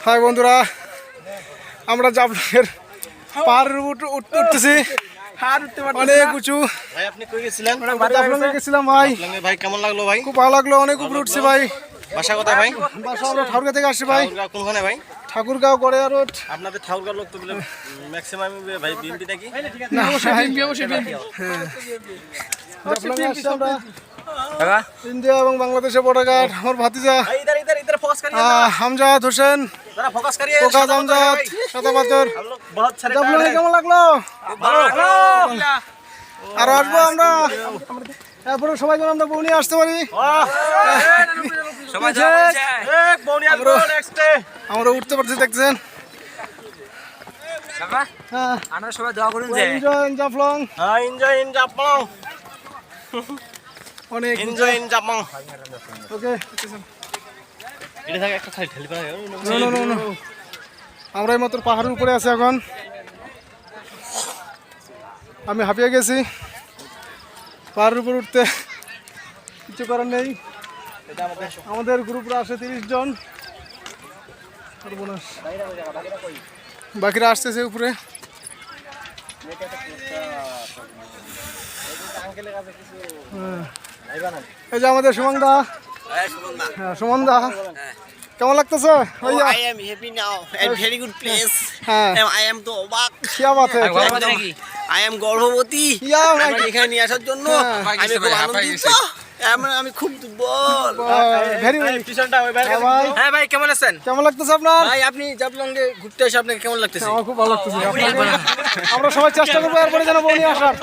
High বন্ধুরা, আমরা জাফলংয়ের পাহাড়ের উঠতেছি, অনেক উঁচু। ভাই আপনি কই গেছিলেন? জাফলংয়ে গেছিলাম ভাই। ভাই কেমন লাগলো ভাই? খুব ভালো লাগলো, অনেক উপরে উঠছি ভাই। বাসা কোথায় ভাই? বাসা আমরা ঠাকুরগাঁ থেকে আসছি ভাই। ঠাকুরগাঁও কোনখানে ভাই? ঠাকুরগাঁও গড়িয়া রোড। আপনাদের ঠাকুরগাঁও লোক তো বলে ম্যাক্সিমাম ভাই বিএনপি নাকি? না, জাফলংয়ে আসছি আমরা। ইন্ডিয়া এবং বাংলাদেশের বর্ডার। আমার ভাতিজা इधर फोकस करिए আমজাদ হোসেন, जरा फोकस करिए প্রকাশ আমজাদ, সাদাপাথর। हम लोग बहुत सारे জাফলংয়ে কেমন লাগলো? আর আসবো আমরা, এরপরে সবাই যেন আমরা বউ নিয়ে আসতে পারি। সবাই এক বনিয়া নেক্সট ডে আমরা উঠতে পারছি, দেখছেন। হ্যাঁ, আমরা সবাই দোয়া করুন যে এনজয় ইন জাফলং। हां एंजॉय इन जापान অনেক एंजॉय इन जापान ওকে। এটা থেকে একটা খালি ঠেলি পারে আমরা এই মাত্র পাহাড়ের উপরে আছি এখন। আমি হাঁপিয়ে গেছি পাহাড়ের উপর উঠতে, কিছু করার নেই। আমাদের গ্রুপরা আসে 30 জন, বাকিরা আসতেছে উপরে। এই যে আমাদের সুমনদা। হ্যাঁ সুমনদা, কেমন লাগতেছে ভাইয়া? I am happy now and very good place. হ্যাঁ, I am তো অবাক। কিয়া বাত है? I am গর্ভবতী। ইয়া আমার এখানে নিয়ে আসার জন্য আমি খুব আনন্দিত। আমি খুব দুর্বল। ভেরি পিছনটা ওই ভাই ভাই, হ্যাঁ ভাই কেমন আছেন? কেমন লাগতেছে আপনার? ভাই আপনি জাফলংয়ে ঘুরতে এসে আপনাকে কেমন লাগতেছে? আমার খুব ভালো লাগতেছে। আমরা সবাই চেষ্টা করবো এরপরে যেন বউ নিয়ে আসার।